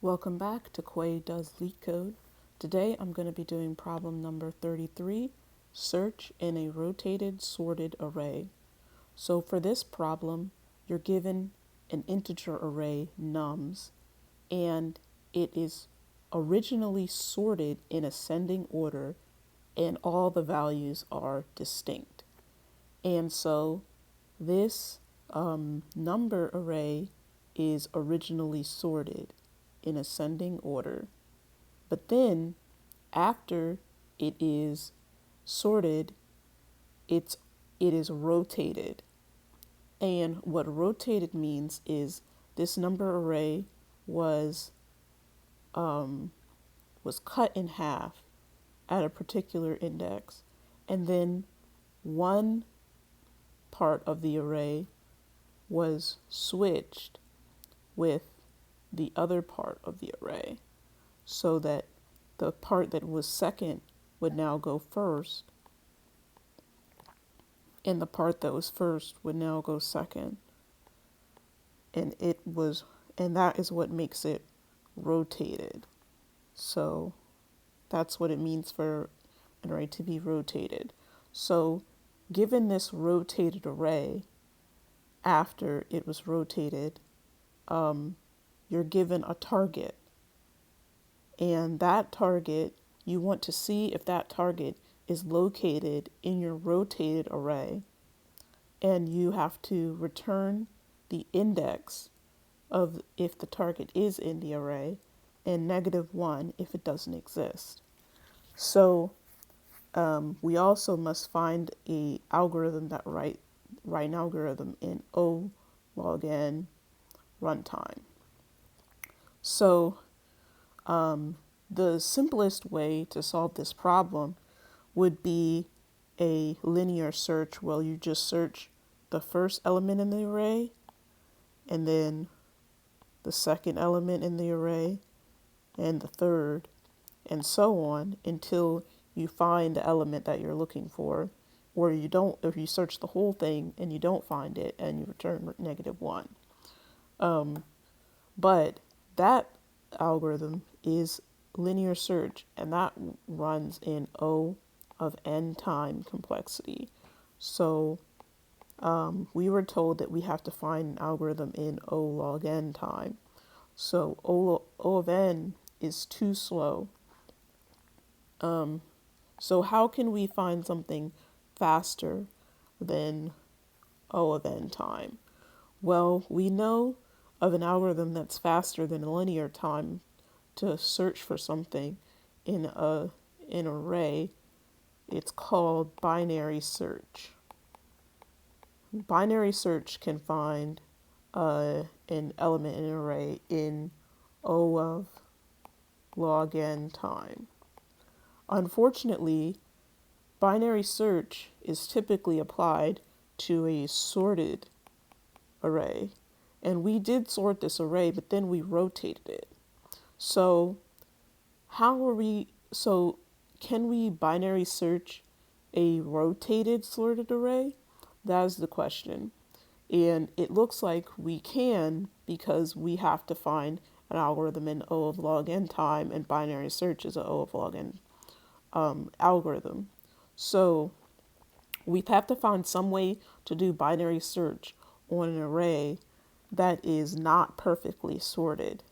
Welcome back to Quay Does Leetcode. Today I'm going to be doing problem number 33, search in a rotated sorted array. So for this problem, you're given an integer array nums, and it is originally sorted in ascending order, and all the values are distinct. And so this number array is originally sorted in ascending order. But then after it is sorted, it is rotated. And what rotated means is this number array was cut in half at a particular index, and then one part of the array was switched with the other part of the array, so that the part that was second would now go first, and the part that was first would now go second. And that is what makes it rotated. So that's what it means for an array to be rotated. So given this rotated array, after it was rotated, you're given a target. And that target, you want to see if that target is located in your rotated array. And you have to return the index of if the target is in the array, and -1 if it doesn't exist. So we also must find a algorithm that write an algorithm in O log n runtime. So the simplest way to solve this problem would be a linear search, where you just search the first element in the array, and then the second element in the array, and the third, and so on until you find the element that you're looking for, or you don't, if you search the whole thing and you don't find it, and you return -1. But that algorithm is linear search, and that runs in O of n time complexity. So we were told that we have to find an algorithm in O log n time. So O of n is too slow. So how can we find something faster than O of n time? Well, we know of an algorithm that's faster than linear time to search for something in an array. It's called binary search. Binary search can find an element in an array in O of log n time. Unfortunately, binary search is typically applied to a sorted array. And we did sort this array, but then we rotated it. So can we binary search a rotated sorted array? That is the question. And it looks like we can, because we have to find an algorithm in O of log n time, and binary search is an O of log n algorithm. So we have to find some way to do binary search on an array that is not perfectly sorted.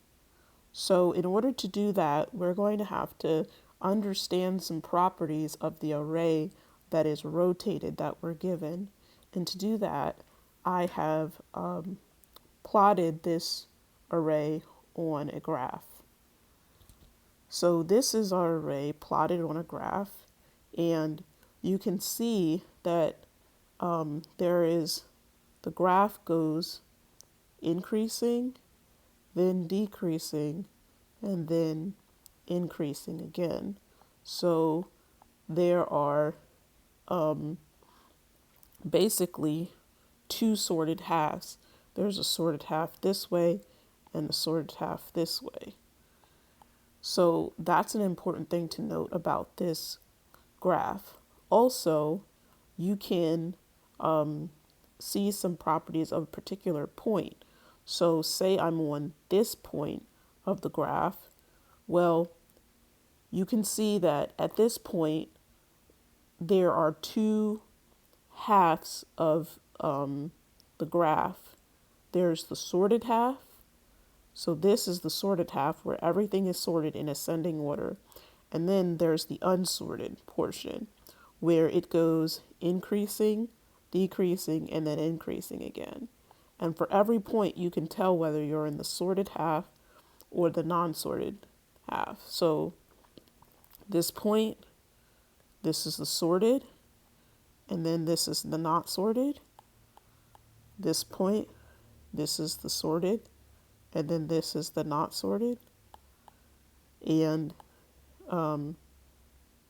So in order to do that, we're going to have to understand some properties of the array that is rotated that we're given. And to do that, I have plotted this array on a graph. So this is our array plotted on a graph, and you can see that the graph goes increasing, then decreasing, and then increasing again. So there are basically two sorted halves. There's a sorted half this way and a sorted half this way. So that's an important thing to note about this graph. Also, you can see some properties of a particular point. So say I'm on this point, of the graph? Well, you can see that at this point, there are two halves of the graph. There's the sorted half. So this is the sorted half where everything is sorted in ascending order. And then there's the unsorted portion where it goes increasing, decreasing, and then increasing again. And for every point, you can tell whether you're in the sorted half or the non-sorted half. So this point, this is the sorted, and then this is the not sorted. This point, this is the sorted, and then this is the not sorted. And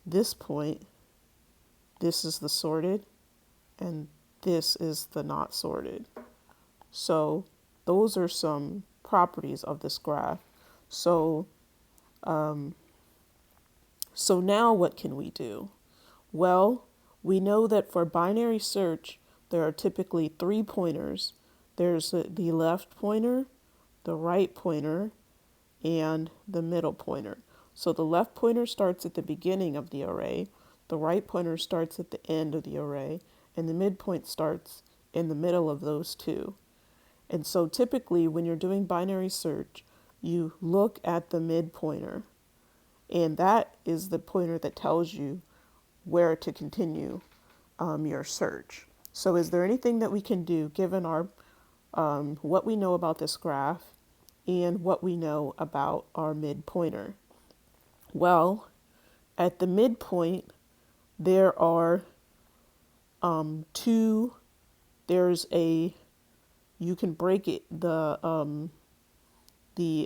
this point, this is the sorted, and this is the not sorted. So those are some properties of this graph. So now what can we do? Well, we know that for binary search, there are typically 3 pointers. There's the left pointer, the right pointer, and the middle pointer. So the left pointer starts at the beginning of the array, the right pointer starts at the end of the array, and the midpoint starts in the middle of those two. And so typically when you're doing binary search, you look at the mid pointer, and that is the pointer that tells you where to continue your search. So is there anything that we can do given our what we know about this graph and what we know about our mid pointer? Well, at the midpoint, there are you can break it, the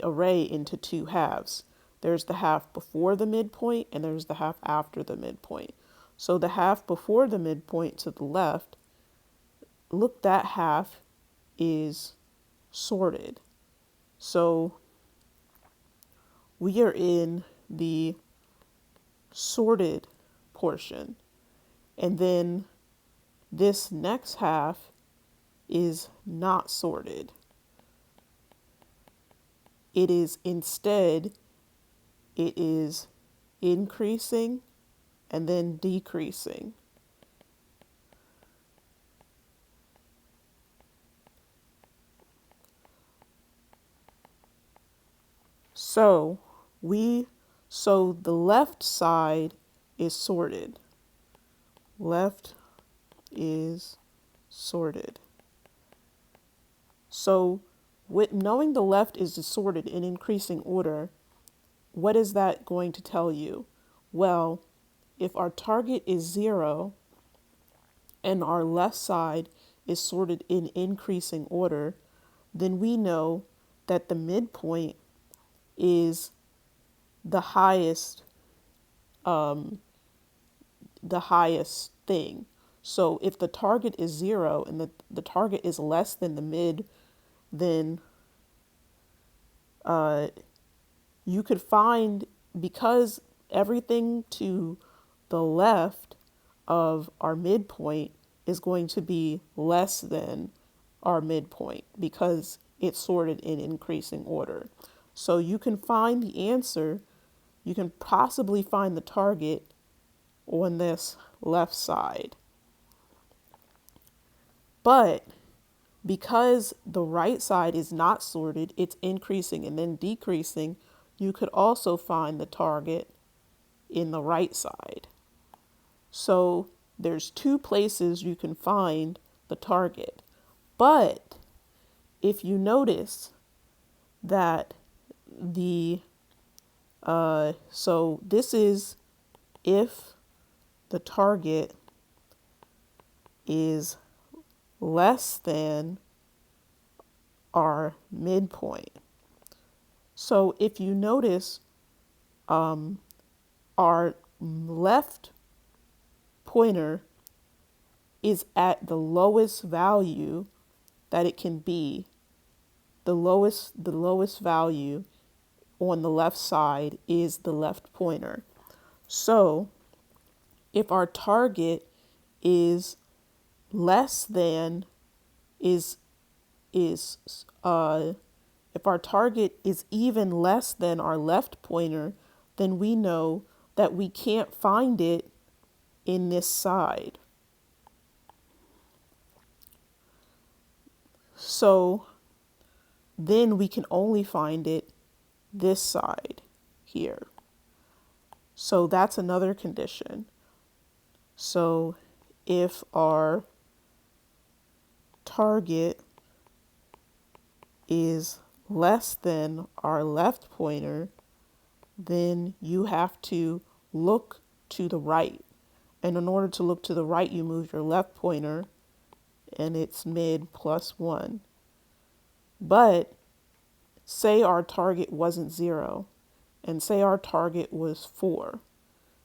array into two halves. There's the half before the midpoint and there's the half after the midpoint. So the half before the midpoint to the left, look, that half is sorted. So we are in the sorted portion. And then this next half is not sorted. It is instead, it is increasing and then decreasing. So the left side is sorted. Left is sorted. So with knowing the left is sorted in increasing order, what is that going to tell you? Well, if our target is 0 and our left side is sorted in increasing order, then we know that the midpoint is the highest thing. So if the target is 0 and the target is less than the mid, then you could find, because everything to the left of our midpoint is going to be less than our midpoint because it's sorted in increasing order. So you can find the answer, you can possibly find the target on this left side. But because the right side is not sorted, it's increasing and then decreasing, you could also find the target in the right side. So there's 2 places you can find the target. But if you notice that so this is if the target is less than our midpoint. So if you notice, our left pointer is at the lowest value that it can be. The lowest value on the left side is the left pointer. So if our target is less than If our target is even less than our left pointer, then we know that we can't find it in this side. So then we can only find it this side here. So that's another condition. So if our target is less than our left pointer, then you have to look to the right. And in order to look to the right, you move your left pointer and it's mid plus 1. But say our target wasn't 0 and say our target was 4.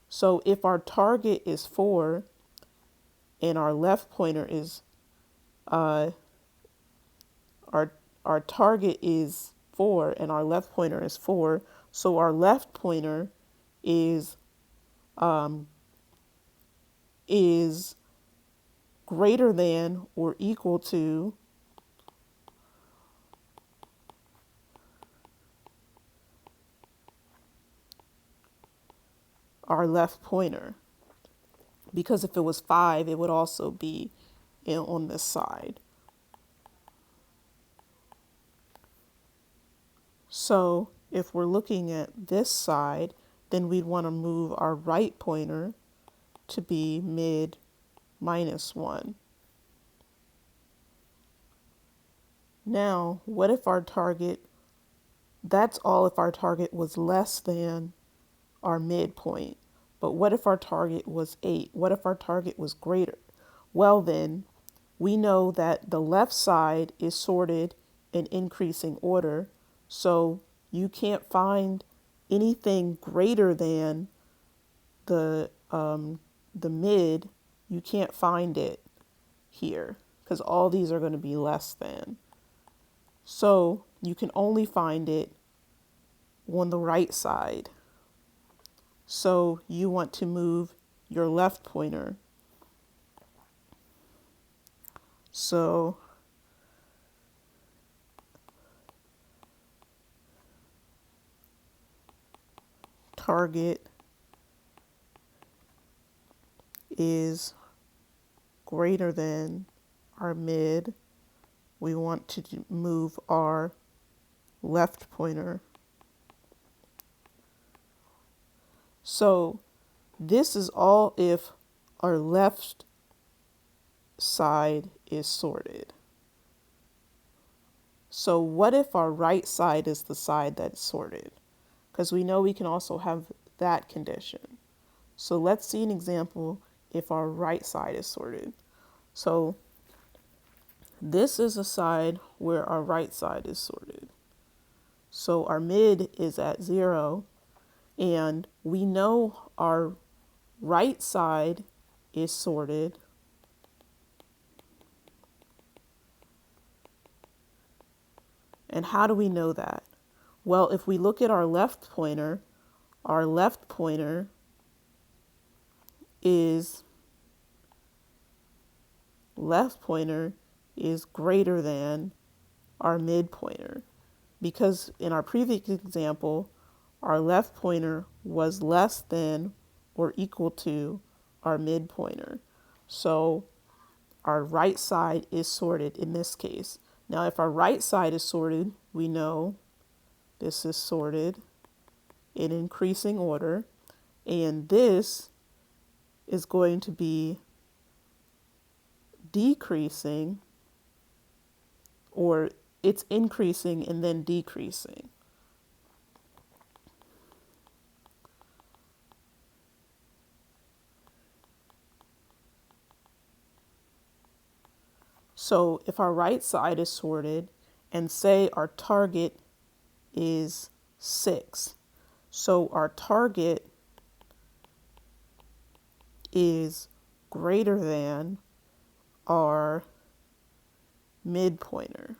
So if our target is 4 and our left pointer is our target is 4 and our left pointer is 4, so our left pointer is greater than or equal to our left pointer. Because if it was 5, it would also be on this side. So if we're looking at this side, then we'd want to move our right pointer to be mid minus 1. Now, what if our target, that's all if our target was less than our midpoint. But what if our target was 8? What if our target was greater? Well then, we know that the left side is sorted in increasing order, so you can't find anything greater than the mid. You can't find it here because all these are going to be less than. So you can only find it on the right side. So you want to move your left pointer. So target is greater than our mid. We want to move our left pointer. So this is all if our left side is sorted. So what if our right side is the side that's sorted? Because we know we can also have that condition. So let's see an example if our right side is sorted. So this is a side where our right side is sorted. So our mid is at 0, and we know our right side is sorted. And how do we know that? Well, if we look at our left pointer is greater than our mid pointer. Because in our previous example, our left pointer was less than or equal to our mid pointer. So our right side is sorted in this case. Now, if our right side is sorted, we know this is sorted in increasing order, and this is going to be decreasing, or it's increasing and then decreasing. So if our right side is sorted and say our target is 6, so our target is greater than our mid pointer.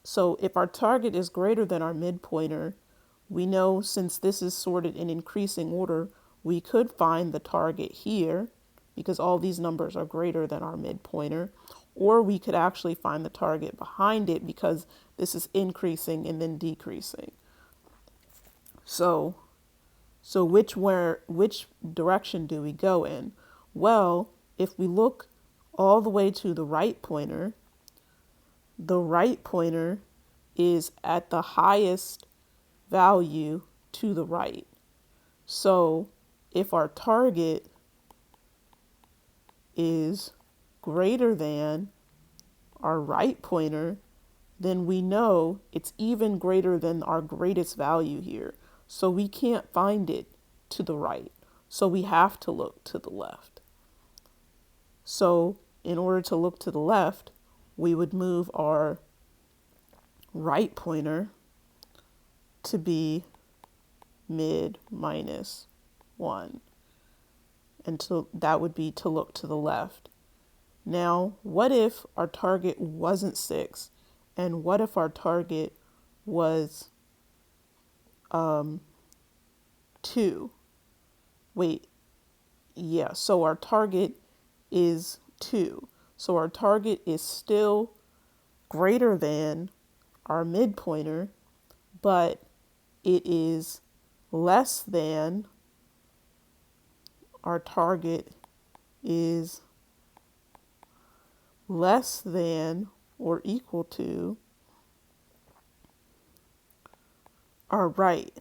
So if our target is greater than our mid pointer, we know since this is sorted in increasing order, we could find the target here because all these numbers are greater than our mid pointer, or we could actually find the target behind it because this is increasing and then decreasing. So which direction do we go in? Well, if we look all the way to the right pointer, the right pointer is at the highest value to the right. So if our target is greater than our right pointer, then we know it's even greater than our greatest value here. So we can't find it to the right. So we have to look to the left. So in order to look to the left, we would move our right pointer to be mid minus 1. And that would be to look to the left. Now, what if our target wasn't 6? And what if our target was 2? Wait, yeah, so our target is 2. So our target is still greater than our midpointer, but it is less than, our target is less than or equal to our right.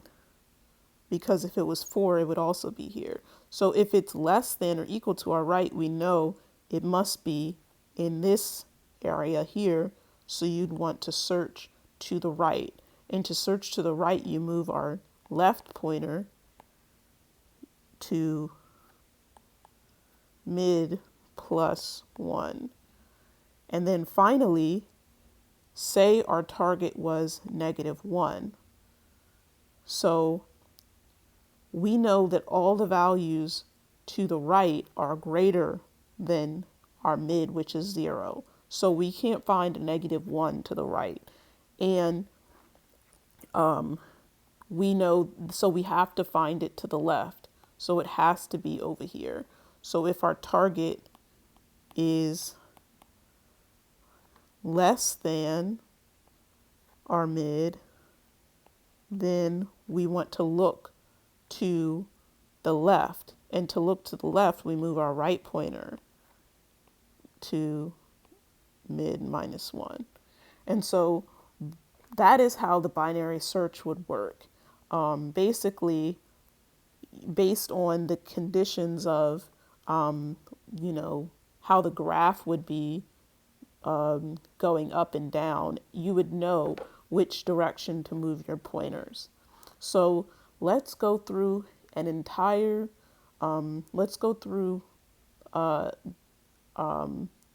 Because if it was 4, it would also be here. So if it's less than or equal to our right, we know it must be in this area here. So you'd want to search to the right. And to search to the right, you move our left pointer to mid plus 1. And then finally, say our target was -1. So we know that all the values to the right are greater than our mid, which is 0. So we can't find a -1 to the right. And we know, so we have to find it to the left. So it has to be over here. So if our target is less than our mid, then we want to look to the left. And to look to the left, we move our right pointer to mid minus 1. And so that is how the binary search would work. Basically, based on the conditions of, how the graph would be going up and down, you would know which direction to move your pointers. So let's go through an entire,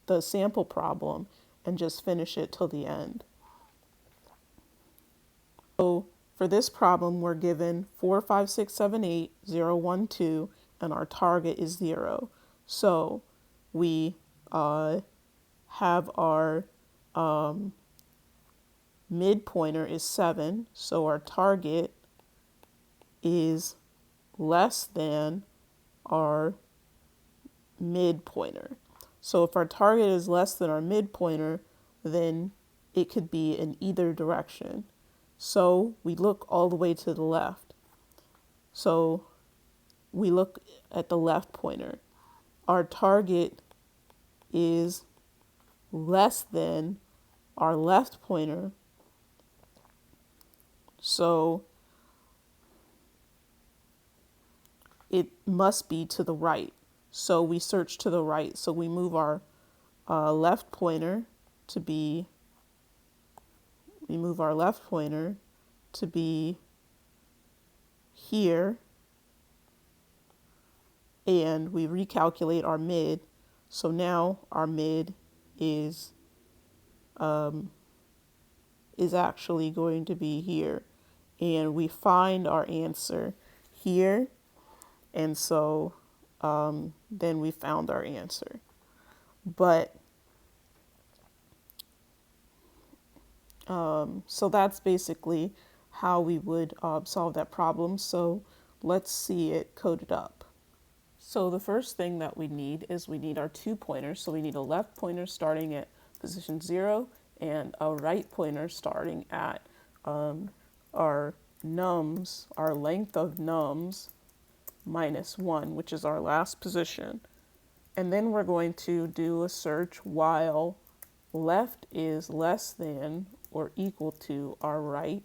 the sample problem and just finish it till the end. So for this problem, we're given 4, 5, 6, 7, 8, 0, 1, 2, and our target is 0. So we have our mid pointer is 7, so our target is less than our mid pointer. So if our target is less than our mid pointer, then it could be in either direction. So we look all the way to the left. So we look at the left pointer. Our target is less than our left pointer. So it must be to the right. So we search to the right. So we move our left pointer to be, here, and we recalculate our mid. So now our mid is actually going to be here, and we find our answer here. And so then we found our answer. But so that's basically how we would solve that problem. So let's see it coded up. So the first thing that we need is we need our 2 pointers. So we need a left pointer starting at position 0 and a right pointer starting at our nums, our length of nums minus 1, which is our last position. And then we're going to do a search while left is less than or equal to our right.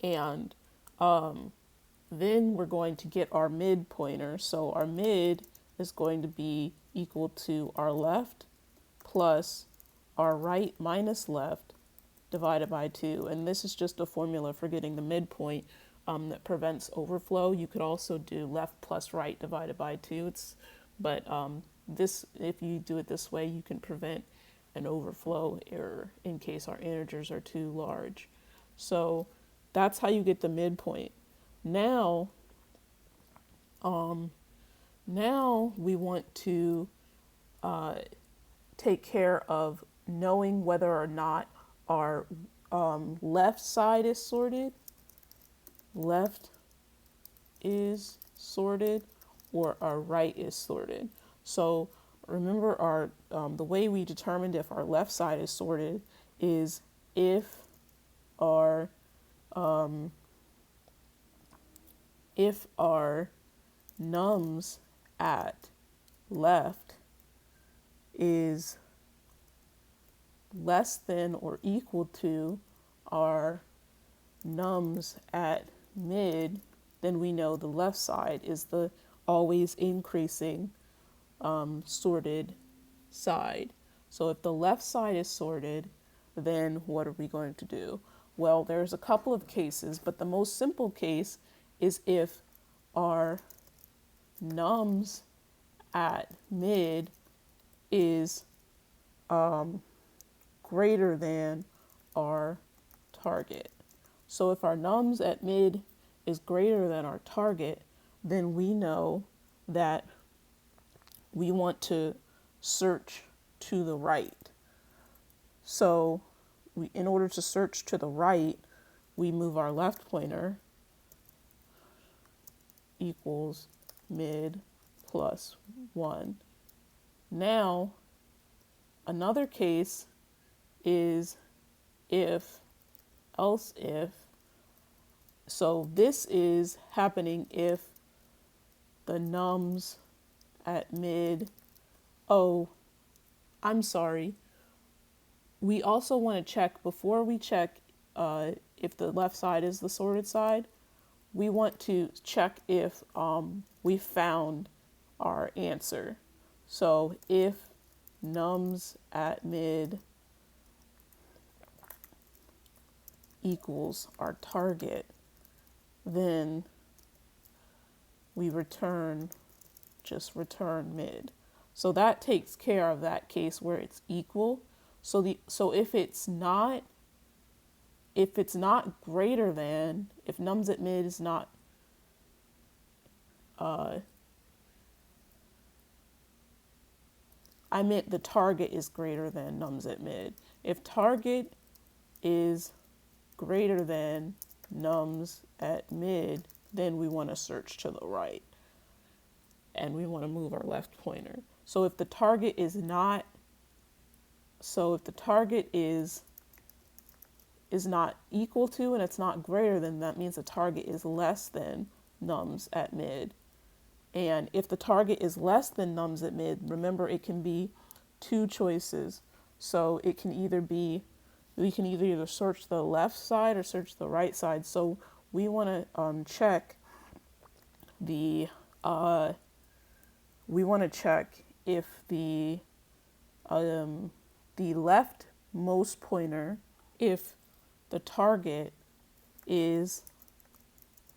And then we're going to get our mid pointer. So our mid is going to be equal to our left plus our right minus left divided by 2. And this is just a formula for getting the midpoint that prevents overflow. You could also do left plus right divided by 2. But this, if you do it this way, you can prevent an overflow error in case our integers are too large. So that's how you get the midpoint. Now we want to take care of knowing whether or not our left side is sorted, left is sorted, or our right is sorted. So remember our the way we determined if our left side is sorted is if our nums at left is less than or equal to our nums at mid, then we know the left side is the always increasing sorted side. So if the left side is sorted, then what are we going to do? Well, there's a couple of cases, but the most simple case is if our nums at mid is greater than our target. So if our nums at mid is greater than our target, then we know that we want to search to the right. So in order to search to the right, we move our left pointer equals mid plus 1. Now, another case is if, else if. So this is happening if the nums at mid, I'm sorry. We also want to check, before we check if the left side is the sorted side, we want to check if we found our answer. So if nums at mid equals our target, then we just return mid. So that takes care of that case where it's equal. So if it's not greater than, if nums at mid is not I meant the target is greater than nums at mid. If target is greater than nums at mid, then we want to search to the right. And we want to move our left pointer. So if the target is not equal to and it's not greater than, that means the target is less than nums at mid. And if the target is less than nums at mid, remember it can be two choices. So it can either be, we can either search the left side or search the right side. So we want to check if the leftmost pointer, if the target is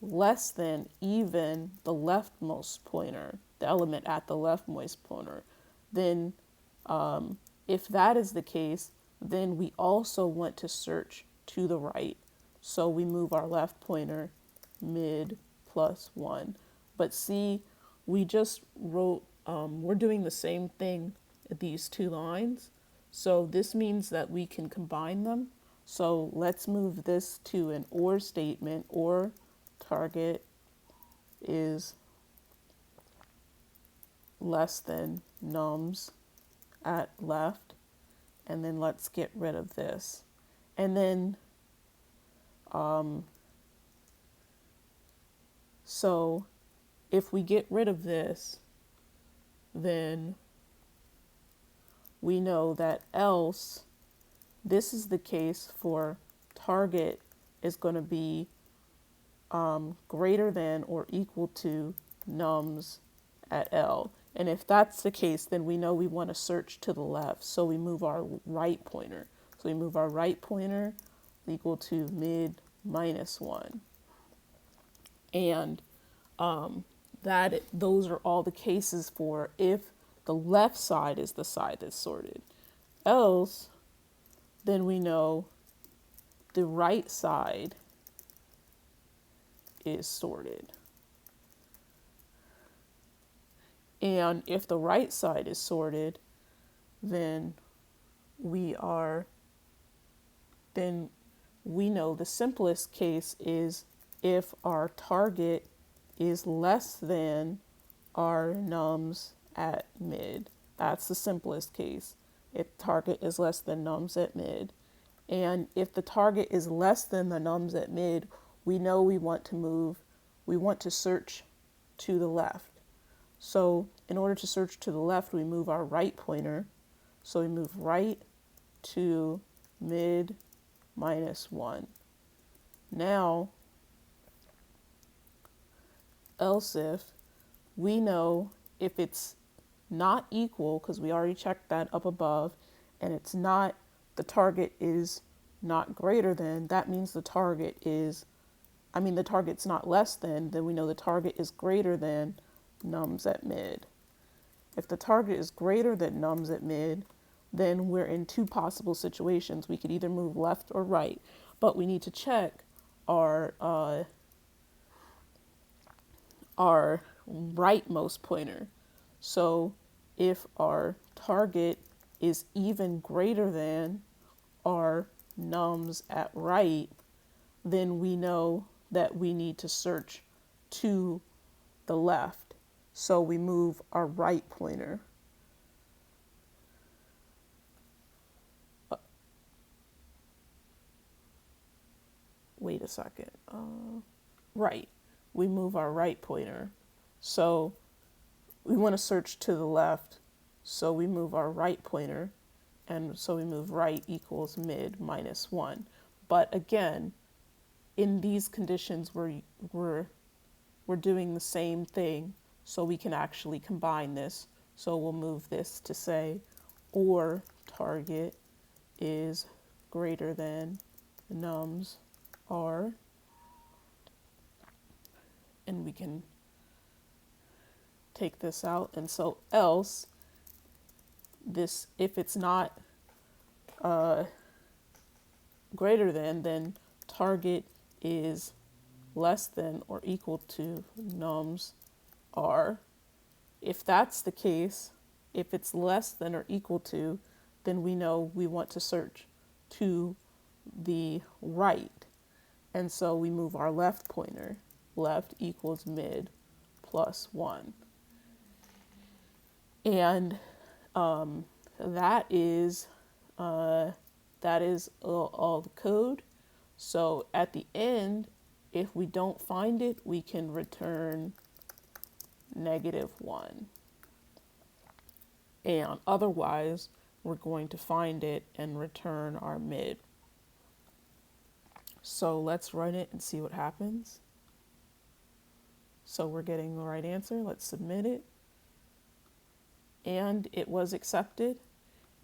less than even the leftmost pointer, the element at the leftmost pointer, then if that is the case, then we also want to search to the right. So we move our left pointer mid plus 1. But see, we just wrote, we're doing the same thing at these two lines. So this means that we can combine them. So let's move this to an OR statement, or target is less than nums at left, and then let's get rid of this. And then, so if we get rid of this, then we know that else, this is the case for target is going to be greater than or equal to nums at L. And if that's the case, then we know we want to search to the left. So we move our right pointer. So we move our right pointer equal to mid minus 1. And those are all the cases for if the left side is the side that's sorted. Else, then we know the right side is sorted. And if the right side is sorted, then we know the simplest case is if our target is less than our nums at mid. That's the simplest case. If target is less than nums at mid. And if the target is less than the nums at mid, we know we want to search to the left. So in order to search to the left, we move our right pointer. So we move right to mid minus 1. Now, else if, we know if it's not equal, because we already checked that up above, and it's not, the target is not greater than, that means the target's not less than, then we know the target is greater than nums at mid. If the target is greater than nums at mid, then we're in two possible situations. We could either move left or right, but we need to check our rightmost pointer. So if our target is even greater than our nums at right, then we know that we need to search to the left. So we move our right pointer. Wait a second. Right. We move our right pointer. So we want to search to the left. So we move our right pointer. And so we move right equals mid minus 1. But again, in these conditions, we're doing the same thing. So we can actually combine this. So we'll move this to say, or target is greater than nums are. And we can take this out. And so else, this, if it's not greater than, then target is less than or equal to nums are. If that's the case, if it's less than or equal to, then we know we want to search to the right. And so we move our left pointer. Left equals mid plus 1. And that is all the code. So at the end, if we don't find it, we can return -1. And otherwise, we're going to find it and return our mid. So let's run it and see what happens. So we're getting the right answer. Let's submit it. And it was accepted.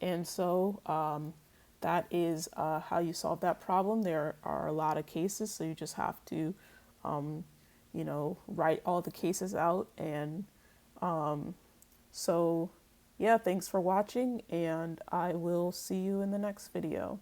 And so that is how you solve that problem. There are a lot of cases, so you just have to, write all the cases out. And so, yeah, thanks for watching, and I will see you in the next video.